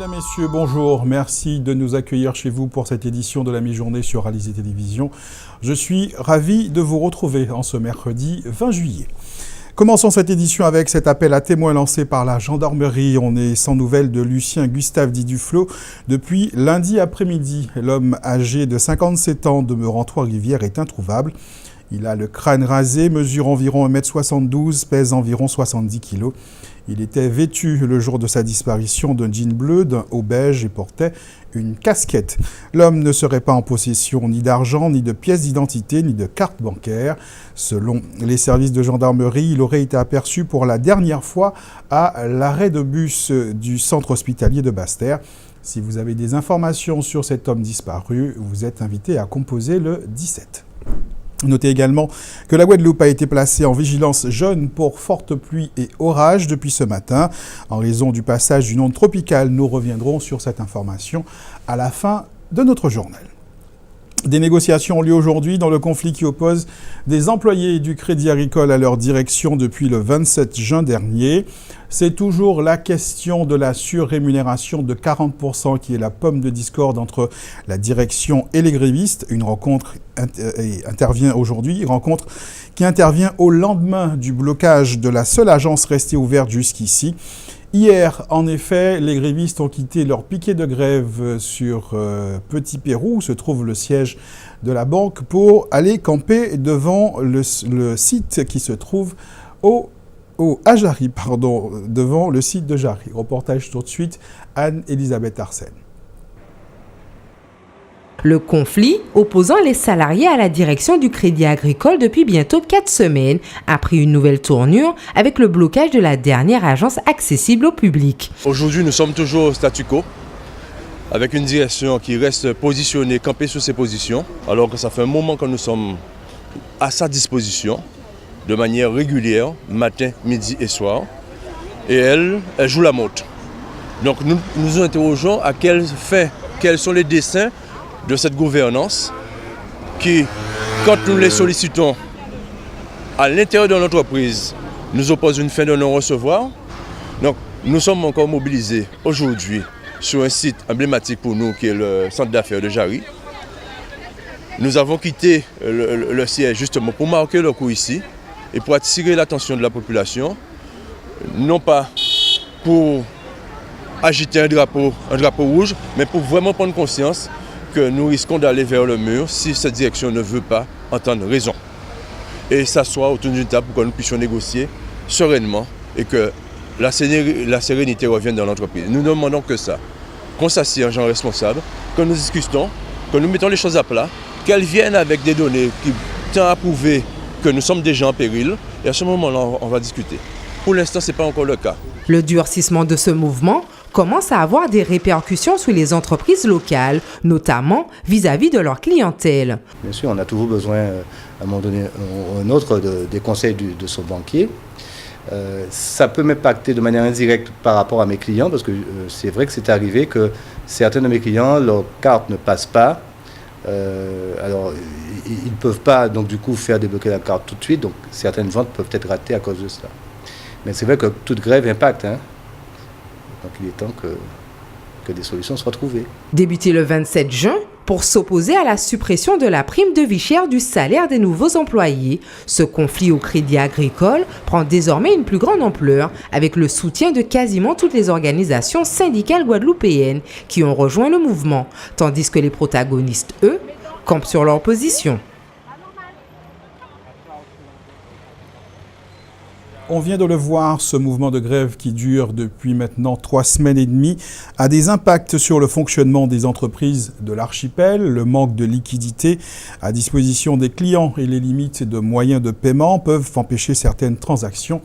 Mesdames, Messieurs, bonjour. Merci de nous accueillir chez vous pour cette édition de la mi-journée sur Alizé Télévision. Je suis ravi de vous retrouver en ce mercredi 20 juillet. Commençons cette édition avec cet appel à témoins lancé par la gendarmerie. On est sans nouvelles de Lucien Gustave dit Duflo depuis lundi après-midi. L'homme âgé de 57 ans demeurant Trois-Rivières est introuvable. Il a le crâne rasé, mesure environ 1m72, pèse environ 70 kg. Il était vêtu le jour de sa disparition d'un jean bleu, d'un haut beige et portait une casquette. L'homme ne serait pas en possession ni d'argent, ni de pièces d'identité, ni de carte bancaire. Selon les services de gendarmerie, il aurait été aperçu pour la dernière fois à l'arrêt de bus du centre hospitalier de Basse-Terre. Si vous avez des informations sur cet homme disparu, vous êtes invité à composer le 17. Notez également que la Guadeloupe a été placée en vigilance jaune pour fortes pluies et orages depuis ce matin. En raison du passage d'une onde tropicale, nous reviendrons sur cette information à la fin de notre journal. Des négociations ont lieu aujourd'hui dans le conflit qui oppose des employés du Crédit Agricole à leur direction depuis le 27 juin dernier. C'est toujours la question de la surrémunération de 40% qui est la pomme de discorde entre la direction et les grévistes. Une rencontre intervient aujourd'hui, rencontre qui intervient au lendemain du blocage de la seule agence restée ouverte jusqu'ici. Hier, en effet, les grévistes ont quitté leur piquet de grève sur Petit Pérou, où se trouve le siège de la banque, pour aller camper devant le site qui se trouve à Jarry, devant le site de Jarry. Reportage tout de suite, Anne-Elisabeth Arsène. Le conflit opposant les salariés à la direction du Crédit Agricole depuis bientôt 4 semaines a pris une nouvelle tournure avec le blocage de la dernière agence accessible au public. Aujourd'hui, nous sommes toujours au statu quo, avec une direction qui reste positionnée, campée sur ses positions, alors que ça fait un moment que nous sommes à sa disposition, de manière régulière, matin, midi et soir. Et elle joue la montre. Donc nous nous interrogeons à quelle fin, quels sont les desseins de cette gouvernance qui, quand nous les sollicitons à l'intérieur de l'entreprise, nous oppose une fin de non-recevoir. Donc nous sommes encore mobilisés aujourd'hui sur un site emblématique pour nous qui est le centre d'affaires de Jarry. Nous avons quitté le siège justement pour marquer le coup ici et pour attirer l'attention de la population, non pas pour agiter un drapeau rouge, mais pour vraiment prendre conscience que nous risquons d'aller vers le mur si cette direction ne veut pas entendre raison. Et s'asseoir autour d'une table pour que nous puissions négocier sereinement et que la sérénité revienne dans l'entreprise. Nous ne demandons que ça, qu'on s'assied en gens responsables, que nous discutons, que nous mettons les choses à plat, qu'elles viennent avec des données qui tendent à prouver que nous sommes déjà en péril. Et à ce moment-là, on va discuter. Pour l'instant, ce n'est pas encore le cas. Le durcissement de ce mouvement commence à avoir des répercussions sur les entreprises locales, notamment vis-à-vis de leur clientèle. Bien sûr, on a toujours besoin, à un moment donné ou un autre, des conseils de son banquier. Ça peut m'impacter de manière indirecte par rapport à mes clients, parce que c'est vrai que c'est arrivé que certains de mes clients, leur carte ne passe pas. Alors, ils ne peuvent pas, donc du coup, faire débloquer la carte tout de suite. Donc, certaines ventes peuvent être ratées à cause de cela. Mais c'est vrai que toute grève impacte, hein. Donc il est temps que des solutions soient trouvées. Débuté le 27 juin, pour s'opposer à la suppression de la prime de vie chère du salaire des nouveaux employés, ce conflit au Crédit Agricole prend désormais une plus grande ampleur avec le soutien de quasiment toutes les organisations syndicales guadeloupéennes qui ont rejoint le mouvement, tandis que les protagonistes, eux, campent sur leur position. On vient de le voir, ce mouvement de grève qui dure depuis maintenant 3 semaines et demie a des impacts sur le fonctionnement des entreprises de l'archipel. Le manque de liquidité à disposition des clients et les limites de moyens de paiement peuvent empêcher certaines transactions.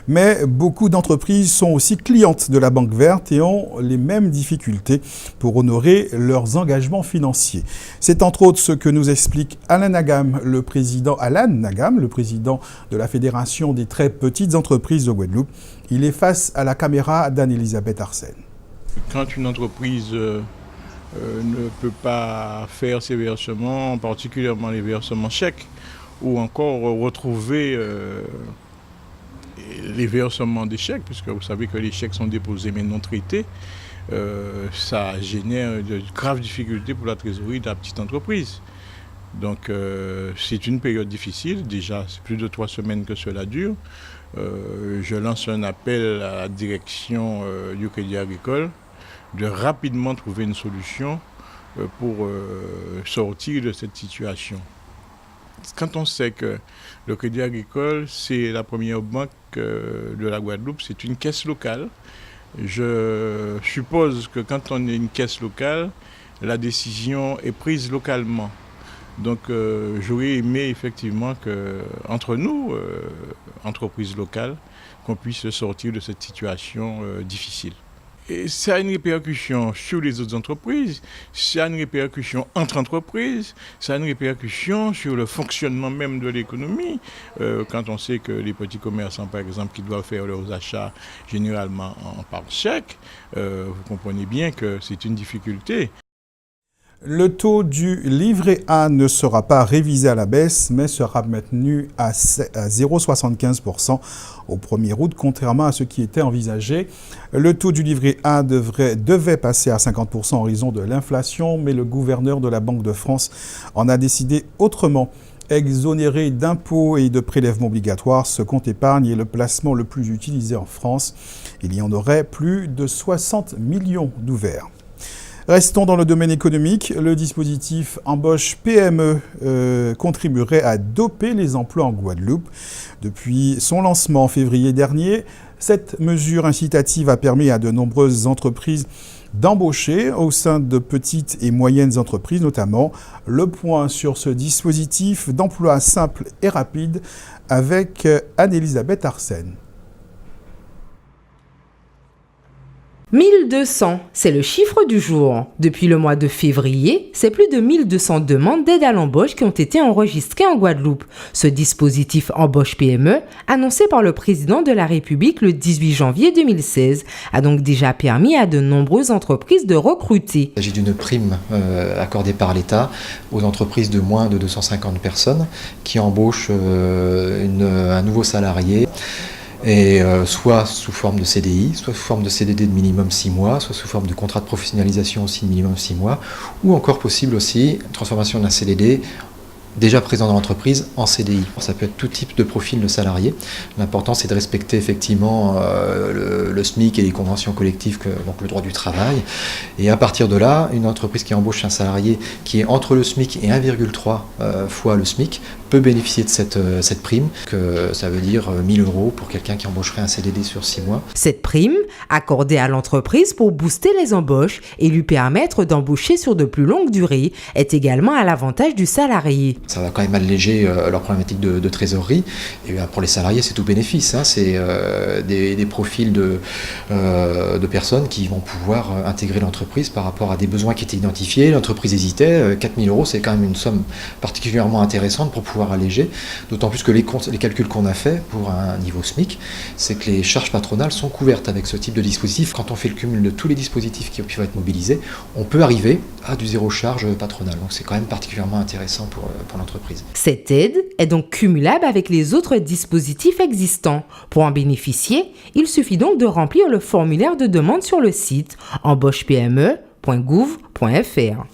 Mais beaucoup d'entreprises sont aussi clientes de la Banque Verte et ont les mêmes difficultés pour honorer leurs engagements financiers. C'est entre autres ce que nous explique Alan Nagam, le président de la Fédération des très petites entreprises de Guadeloupe. Il est face à la caméra d'Anne-Elisabeth Arsène. Quand une entreprise ne peut pas faire ses versements, particulièrement les versements chèques, ou encore retrouver les versements des chèques, puisque vous savez que les chèques sont déposés mais non traités, ça génère de graves difficultés pour la trésorerie de la petite entreprise. Donc c'est une période difficile, déjà c'est plus de 3 semaines que cela dure. Je lance un appel à la direction du Crédit Agricole de rapidement trouver une solution pour sortir de cette situation. Quand on sait que le Crédit Agricole, c'est la première banque de la Guadeloupe, c'est une caisse locale. Je suppose que quand on est une caisse locale, la décision est prise localement. Donc j'aurais aimé effectivement qu'entre nous, entreprises locales, qu'on puisse sortir de cette situation difficile. Et ça a une répercussion sur les autres entreprises, ça a une répercussion entre entreprises, ça a une répercussion sur le fonctionnement même de l'économie. Quand on sait que les petits commerçants, par exemple, qui doivent faire leurs achats généralement par chèque, vous comprenez bien que c'est une difficulté. Le taux du livret A ne sera pas révisé à la baisse, mais sera maintenu à 0,75% au 1er août, contrairement à ce qui était envisagé. Le taux du livret A devait passer à 50% en raison de l'inflation, mais le gouverneur de la Banque de France en a décidé autrement. Exonéré d'impôts et de prélèvements obligatoires, ce compte épargne est le placement le plus utilisé en France. Il y en aurait plus de 60 millions d'ouverts. Restons dans le domaine économique. Le dispositif embauche PME contribuerait à doper les emplois en Guadeloupe. Depuis son lancement en février dernier, cette mesure incitative a permis à de nombreuses entreprises d'embaucher au sein de petites et moyennes entreprises notamment. Le point sur ce dispositif d'emploi simple et rapide avec Anne-Elisabeth Arsène. 1200, c'est le chiffre du jour. Depuis le mois de février, c'est plus de 1200 demandes d'aide à l'embauche qui ont été enregistrées en Guadeloupe. Ce dispositif embauche PME, annoncé par le président de la République le 18 janvier 2016, a donc déjà permis à de nombreuses entreprises de recruter. Il s'agit d'une prime accordée par l'État aux entreprises de moins de 250 personnes qui embauchent un nouveau salarié. Et soit sous forme de CDI, soit sous forme de CDD de minimum 6 mois, soit sous forme de contrat de professionnalisation aussi de minimum 6 mois, ou encore possible aussi transformation d'un CDD déjà présent dans l'entreprise en CDI. Ça peut être tout type de profil de salarié. L'important, c'est de respecter effectivement le SMIC et les conventions collectives, donc le droit du travail. Et à partir de là, une entreprise qui embauche un salarié qui est entre le SMIC et 1,3 fois le SMIC peut bénéficier de cette prime, que ça veut dire 1 000 € pour quelqu'un qui embaucherait un CDD sur 6 mois. Cette prime, accordée à l'entreprise pour booster les embauches et lui permettre d'embaucher sur de plus longues durées, est également à l'avantage du salarié. Ça va quand même alléger leur problématique de trésorerie. Et pour les salariés, c'est tout bénéfice. C'est des profils de personnes qui vont pouvoir intégrer l'entreprise par rapport à des besoins qui étaient identifiés. L'entreprise hésitait. 4 000 €, c'est quand même une somme particulièrement intéressante pour pouvoir alléger. D'autant plus que les calculs qu'on a fait pour un niveau SMIC, c'est que les charges patronales sont couvertes avec ce type de dispositif. Quand on fait le cumul de tous les dispositifs qui peuvent être mobilisés, on peut arriver à du zéro charge patronale. Donc c'est quand même particulièrement intéressant pour l'entreprise. Cette aide est donc cumulable avec les autres dispositifs existants. Pour en bénéficier, il suffit donc de remplir le formulaire de demande sur le site embauchepme.gouv.fr.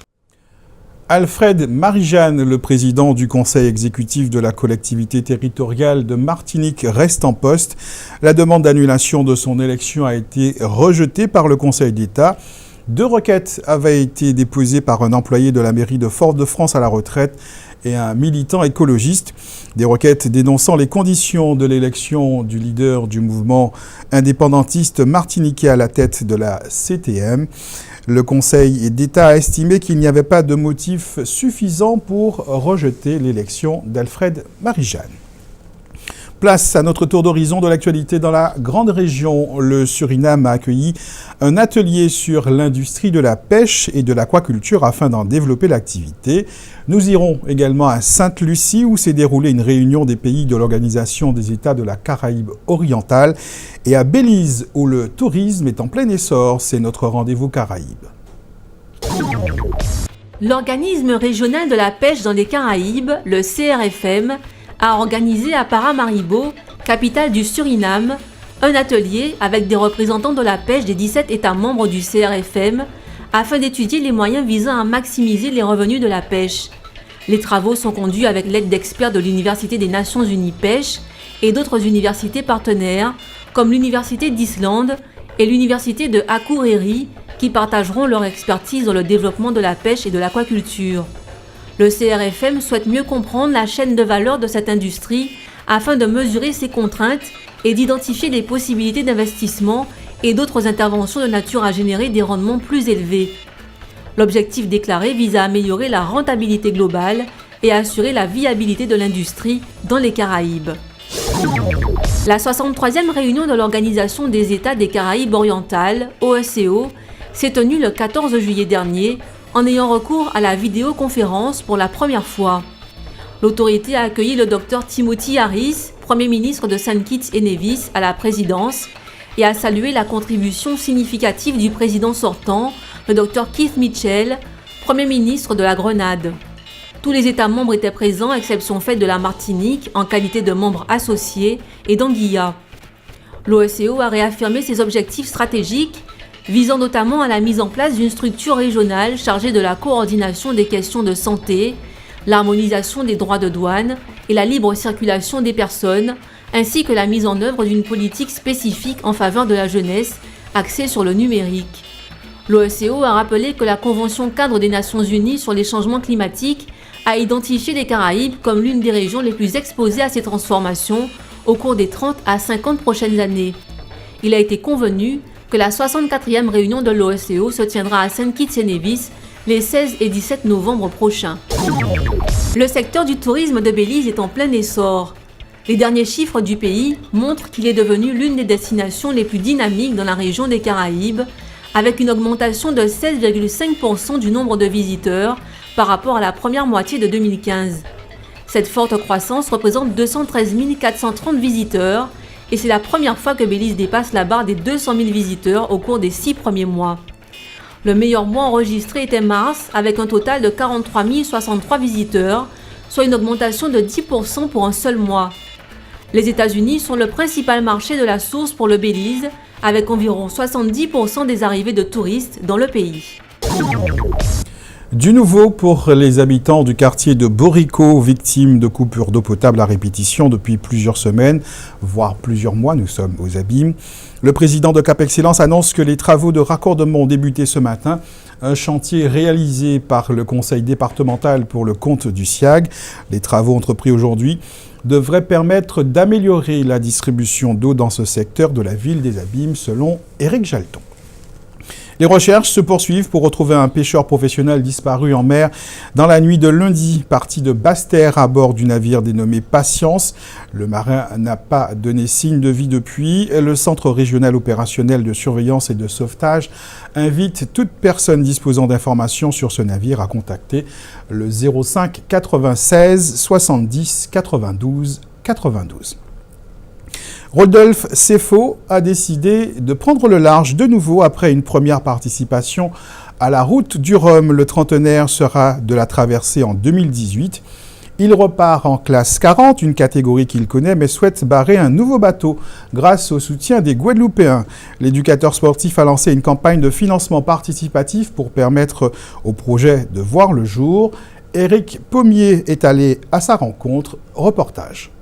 Alfred Marie-Jeanne, le président du conseil exécutif de la collectivité territoriale de Martinique, reste en poste. La demande d'annulation de son élection a été rejetée par le Conseil d'État. 2 requêtes avaient été déposées par un employé de la mairie de Fort-de-France à la retraite et un militant écologiste. Des requêtes dénonçant les conditions de l'élection du leader du mouvement indépendantiste martiniquais à la tête de la CTM. Le Conseil d'État a estimé qu'il n'y avait pas de motif suffisant pour rejeter l'élection d'Alfred Marie-Jeanne. Place à notre tour d'horizon de l'actualité dans la grande région. Le Suriname a accueilli un atelier sur l'industrie de la pêche et de l'aquaculture afin d'en développer l'activité. Nous irons également à Sainte-Lucie où s'est déroulée une réunion des pays de l'Organisation des États de la Caraïbe orientale et à Belize où le tourisme est en plein essor. C'est notre rendez-vous Caraïbes. L'organisme régional de la pêche dans les Caraïbes, le CRFM, a organisé à Paramaribo, capitale du Suriname, un atelier avec des représentants de la pêche des 17 États membres du CRFM afin d'étudier les moyens visant à maximiser les revenus de la pêche. Les travaux sont conduits avec l'aide d'experts de l'Université des Nations Unies Pêche et d'autres universités partenaires comme l'Université d'Islande et l'Université de Akureyri qui partageront leur expertise dans le développement de la pêche et de l'aquaculture. Le CRFM souhaite mieux comprendre la chaîne de valeur de cette industrie afin de mesurer ses contraintes et d'identifier les possibilités d'investissement et d'autres interventions de nature à générer des rendements plus élevés. L'objectif déclaré vise à améliorer la rentabilité globale et à assurer la viabilité de l'industrie dans les Caraïbes. La 63e réunion de l'Organisation des États des Caraïbes orientales, OECO, s'est tenue le 14 juillet dernier en ayant recours à la vidéoconférence pour la première fois. L'autorité a accueilli le Dr Timothy Harris, Premier ministre de Saint Kitts et Nevis, à la présidence et a salué la contribution significative du président sortant, le Dr Keith Mitchell, Premier ministre de la Grenade. Tous les États membres étaient présents, exception faite de la Martinique, en qualité de membre associé, et d'Anguilla. L'OECO a réaffirmé ses objectifs stratégiques, visant notamment à la mise en place d'une structure régionale chargée de la coordination des questions de santé, l'harmonisation des droits de douane et la libre circulation des personnes, ainsi que la mise en œuvre d'une politique spécifique en faveur de la jeunesse, axée sur le numérique. L'OECO a rappelé que la Convention cadre des Nations Unies sur les changements climatiques a identifié les Caraïbes comme l'une des régions les plus exposées à ces transformations au cours des 30 à 50 prochaines années. Il a été convenu que la 64e réunion de l'OECO se tiendra à Saint Kitts et Nevis les 16 et 17 novembre prochains. Le secteur du tourisme de Belize est en plein essor. Les derniers chiffres du pays montrent qu'il est devenu l'une des destinations les plus dynamiques dans la région des Caraïbes, avec une augmentation de 16,5% du nombre de visiteurs par rapport à la première moitié de 2015. Cette forte croissance représente 213 430 visiteurs et c'est la première fois que Belize dépasse la barre des 200 000 visiteurs au cours des 6 premiers mois. Le meilleur mois enregistré était mars avec un total de 43 063 visiteurs, soit une augmentation de 10% pour un seul mois. Les États-Unis sont le principal marché de la source pour le Belize, avec environ 70% des arrivées de touristes dans le pays. Du nouveau pour les habitants du quartier de Borico, victimes de coupures d'eau potable à répétition depuis plusieurs semaines, voire plusieurs mois, nous sommes aux abîmes. Le président de Cap Excellence annonce que les travaux de raccordement ont débuté ce matin. Un chantier réalisé par le conseil départemental pour le compte du SIAG. Les travaux entrepris aujourd'hui devraient permettre d'améliorer la distribution d'eau dans ce secteur de la ville des Abîmes, selon Éric Jalton. Les recherches se poursuivent pour retrouver un pêcheur professionnel disparu en mer dans la nuit de lundi, parti de Basse-Terre à bord du navire dénommé Patience. Le marin n'a pas donné signe de vie depuis. Le Centre régional opérationnel de surveillance et de sauvetage invite toute personne disposant d'informations sur ce navire à contacter le 05 96 70 92 92. Rodolphe Sefo a décidé de prendre le large de nouveau après une première participation à la route du Rhum. Le trentenaire sera de la traversée en 2018. Il repart en classe 40, une catégorie qu'il connaît, mais souhaite barrer un nouveau bateau grâce au soutien des Guadeloupéens. L'éducateur sportif a lancé une campagne de financement participatif pour permettre au projet de voir le jour. Éric Pommier est allé à sa rencontre. Reportage.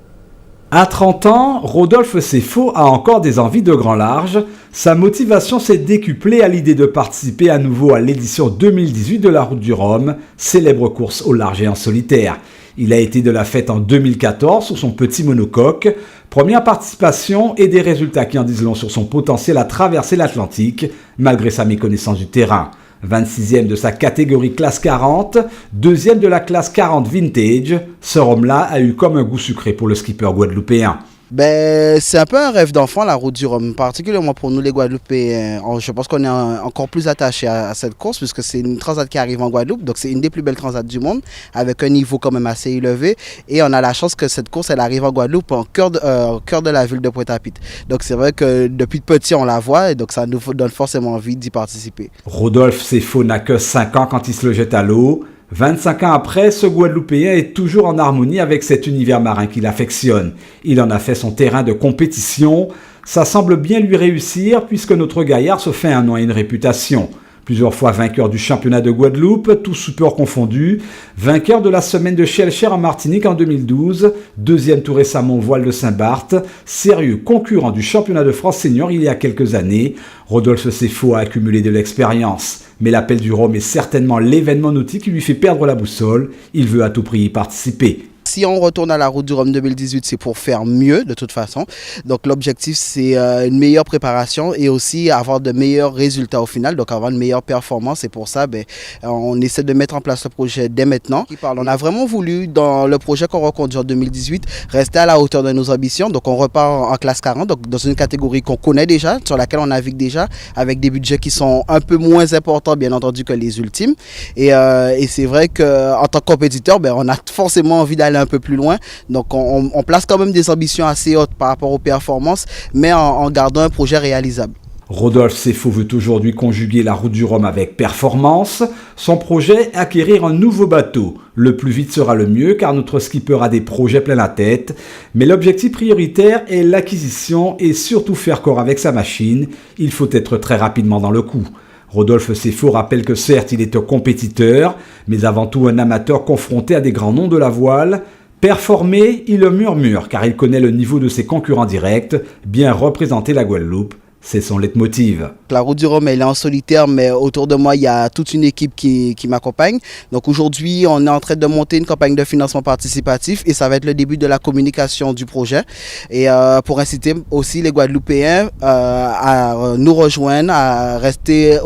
À 30 ans, Rodolphe Sefo a encore des envies de grand large. Sa motivation s'est décuplée à l'idée de participer à nouveau à l'édition 2018 de la Route du Rhum, célèbre course au large et en solitaire. Il a été de la fête en 2014 sur son petit monocoque. Première participation et des résultats qui en disent long sur son potentiel à traverser l'Atlantique, malgré sa méconnaissance du terrain. 26e de sa catégorie classe 40, 2e de la classe 40 vintage, ce rhum-là a eu comme un goût sucré pour le skipper guadeloupéen. C'est un peu un rêve d'enfant, la route du Rhum, particulièrement pour nous les Guadeloupéens. Je pense qu'on est encore plus attachés à cette course puisque c'est une transat qui arrive en Guadeloupe, donc c'est une des plus belles transats du monde avec un niveau quand même assez élevé et on a la chance que cette course elle arrive en Guadeloupe en cœur de la ville de Pointe-à-Pitre. Donc c'est vrai que depuis petit on la voit et donc ça nous donne forcément envie d'y participer. Rodolphe Sefo n'a que 5 ans quand il se le jette à l'eau. 25 ans après, ce Guadeloupéen est toujours en harmonie avec cet univers marin qu'il affectionne. Il en a fait son terrain de compétition. Ça semble bien lui réussir puisque notre gaillard se fait un nom et une réputation. Plusieurs fois vainqueur du championnat de Guadeloupe, tous sports confondus, vainqueur de la semaine de Shellshare en Martinique en 2012, deuxième tout récemment au voile de Saint-Barth, sérieux concurrent du championnat de France senior il y a quelques années, Rodolphe Sefo a accumulé de l'expérience. Mais l'appel du Rhum est certainement l'événement nautique qui lui fait perdre la boussole, il veut à tout prix y participer. Si on retourne à la Route du Rhum 2018, c'est pour faire mieux de toute façon. Donc l'objectif, c'est une meilleure préparation et aussi avoir de meilleurs résultats au final, donc avoir une meilleure performance. Et pour ça, on essaie de mettre en place le projet dès maintenant. On a vraiment voulu, dans le projet qu'on reconduit en 2018, rester à la hauteur de nos ambitions. Donc on repart en classe 40, donc dans une catégorie qu'on connaît déjà, sur laquelle on navigue déjà, avec des budgets qui sont un peu moins importants, bien entendu, que les ultimes. Et c'est vrai qu'en tant que compétiteur, on a forcément envie d'aller un peu plus loin, donc on place quand même des ambitions assez hautes par rapport aux performances, mais en gardant un projet réalisable. Rodolphe Sefo veut aujourd'hui conjuguer la Route du Rhum avec performance. Son projet, acquérir un nouveau bateau. Le plus vite sera le mieux car notre skipper a des projets plein la tête. Mais l'objectif prioritaire est l'acquisition et surtout faire corps avec sa machine. Il faut être très rapidement dans le coup. Rodolphe Sefo rappelle que certes il est un compétiteur, mais avant tout un amateur confronté à des grands noms de la voile. Performer, il le murmure car il connaît le niveau de ses concurrents directs, bien représenter la Guadeloupe. C'est son leitmotiv. La Route du Rhum, elle est en solitaire, mais autour de moi, il y a toute une équipe qui m'accompagne. Donc aujourd'hui, on est en train de monter une campagne de financement participatif et ça va être le début de la communication du projet. Et pour inciter aussi les Guadeloupéens à nous rejoindre, à rester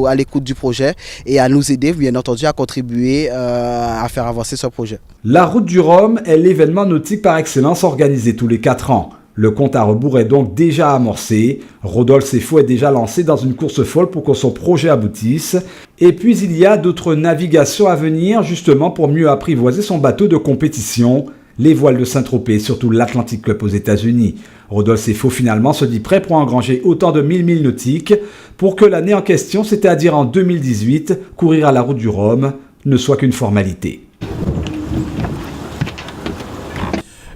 à l'écoute du projet et à nous aider, bien entendu, à contribuer à faire avancer ce projet. La Route du Rhum est l'événement nautique par excellence organisé tous les 4 ans. Le compte à rebours est donc déjà amorcé. Rodolphe Sefo est déjà lancé dans une course folle pour que son projet aboutisse. Et puis il y a d'autres navigations à venir justement pour mieux apprivoiser son bateau de compétition. Les voiles de Saint-Tropez, surtout l'Atlantic Club aux États-Unis. Rodolphe Sefo finalement se dit prêt pour engranger autant de 1000 milles nautiques pour que l'année en question, c'est-à-dire en 2018, courir à la Route du Rhum ne soit qu'une formalité.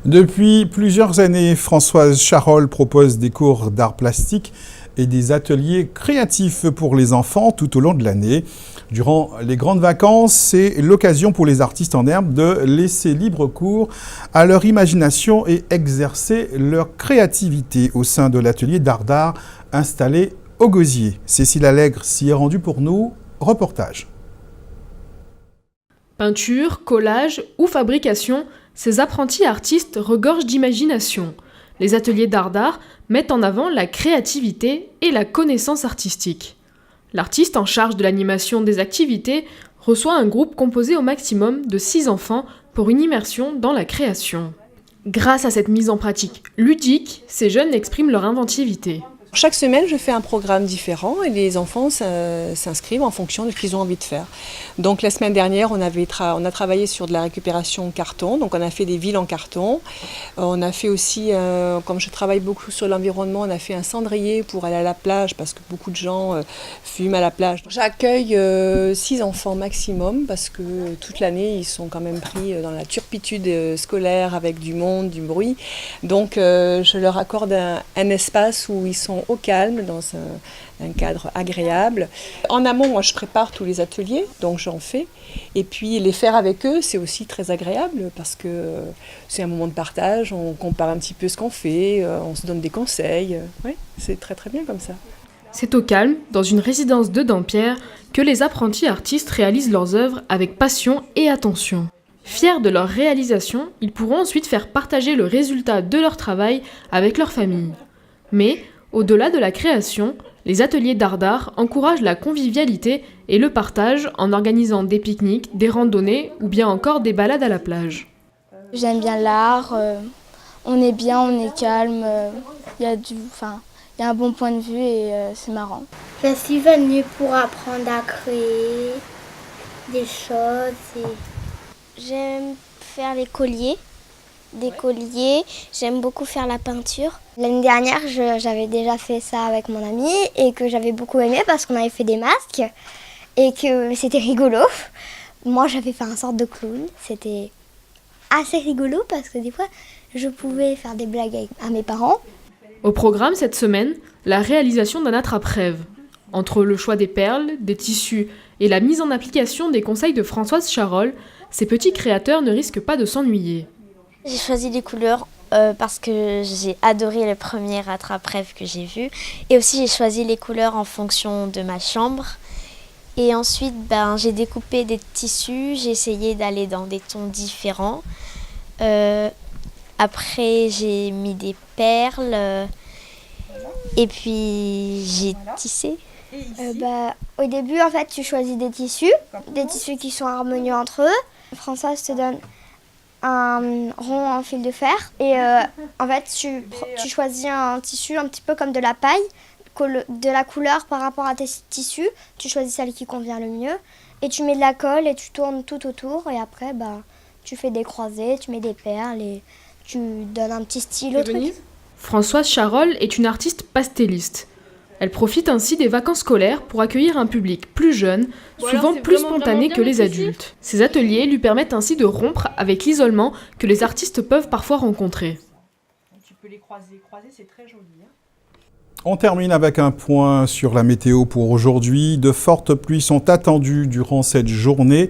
Depuis plusieurs années, Françoise Charol propose des cours d'art plastique et des ateliers créatifs pour les enfants tout au long de l'année. Durant les grandes vacances, c'est l'occasion pour les artistes en herbe de laisser libre cours à leur imagination et exercer leur créativité au sein de l'atelier d'art installé au Gosier. Cécile Allègre s'y est rendue pour nous. Reportage. Peinture, collage ou fabrication, ces apprentis artistes regorgent d'imagination. Les ateliers d'art mettent en avant la créativité et la connaissance artistique. L'artiste en charge de l'animation des activités reçoit un groupe composé au maximum de 6 enfants pour une immersion dans la création. Grâce à cette mise en pratique ludique, ces jeunes expriment leur inventivité. Chaque semaine, je fais un programme différent et les enfants s'inscrivent en fonction de ce qu'ils ont envie de faire. Donc la semaine dernière, on a travaillé sur de la récupération carton, donc on a fait des villes en carton. On a fait aussi, comme je travaille beaucoup sur l'environnement, on a fait un cendrier pour aller à la plage parce que beaucoup de gens fument à la plage. J'accueille 6 enfants maximum parce que toute l'année, ils sont quand même pris dans la turpitude scolaire avec du monde, du bruit. Donc je leur accorde un espace où ils sont au calme, dans un cadre agréable. En amont, moi, je prépare tous les ateliers, donc j'en fais. Et puis, les faire avec eux, c'est aussi très agréable parce que c'est un moment de partage, on compare un petit peu ce qu'on fait, on se donne des conseils. Ouais, c'est très très bien comme ça. C'est au calme, dans une résidence de Dampierre, que les apprentis artistes réalisent leurs œuvres avec passion et attention. Fiers de leur réalisation, ils pourront ensuite faire partager le résultat de leur travail avec leur famille. Mais, au-delà de la création, les ateliers d'art encouragent la convivialité et le partage en organisant des pique-niques, des randonnées ou bien encore des balades à la plage. J'aime bien l'art, on est bien, on est calme, il y a un bon point de vue et c'est marrant. Je suis venue pour apprendre à créer des choses. J'aime faire les colliers. J'aime beaucoup faire la peinture. L'année dernière, j'avais déjà fait ça avec mon ami et que j'avais beaucoup aimé parce qu'on avait fait des masques et que c'était rigolo. Moi, j'avais fait un sorte de clown. C'était assez rigolo parce que des fois, je pouvais faire des blagues à mes parents. Au programme cette semaine, la réalisation d'un attrape-rêve. Entre le choix des perles, des tissus et la mise en application des conseils de Françoise Charol, ces petits créateurs ne risquent pas de s'ennuyer. J'ai choisi les couleurs parce que j'ai adoré le premier attrape-rêve que j'ai vu. Et aussi j'ai choisi les couleurs en fonction de ma chambre. Et ensuite j'ai découpé des tissus, j'ai essayé d'aller dans des tons différents. Après j'ai mis des perles et puis j'ai tissé. Au début, en fait, tu choisis des tissus qui sont harmonieux entre eux. Françoise te donne un rond en fil de fer et en fait, tu choisis un tissu un petit peu comme de la paille, de la couleur par rapport à tes tissus. Tu choisis celle qui convient le mieux et tu mets de la colle et tu tournes tout autour et après, tu fais des croisés, tu mets des perles et tu donnes un petit style au truc. Françoise Charol est une artiste pastelliste. Elle profite ainsi des vacances scolaires pour accueillir un public plus jeune, souvent plus spontané que les adultes. Ces ateliers lui permettent ainsi de rompre avec l'isolement que les artistes peuvent parfois rencontrer. Tu peux les croiser, c'est très joli. On termine avec un point sur la météo pour aujourd'hui. De fortes pluies sont attendues durant cette journée.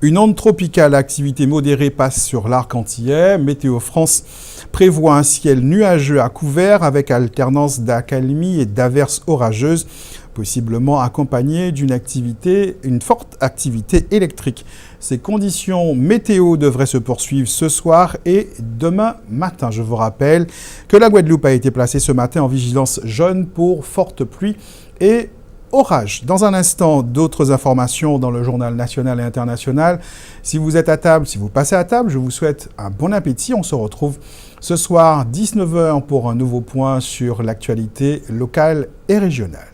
Une onde tropicale à activité modérée passe sur l'arc antillais. Météo France prévoit un ciel nuageux à couvert avec alternance d'accalmie et d'averses orageuses, possiblement accompagnées d'une forte activité électrique. Ces conditions météo devraient se poursuivre ce soir et demain matin. Je vous rappelle que la Guadeloupe a été placée ce matin en vigilance jaune pour fortes pluies et orages. Dans un instant, d'autres informations dans le journal national et international. Si vous êtes à table, si vous passez à table, je vous souhaite un bon appétit. On se retrouve ce soir 19h pour un nouveau point sur l'actualité locale et régionale.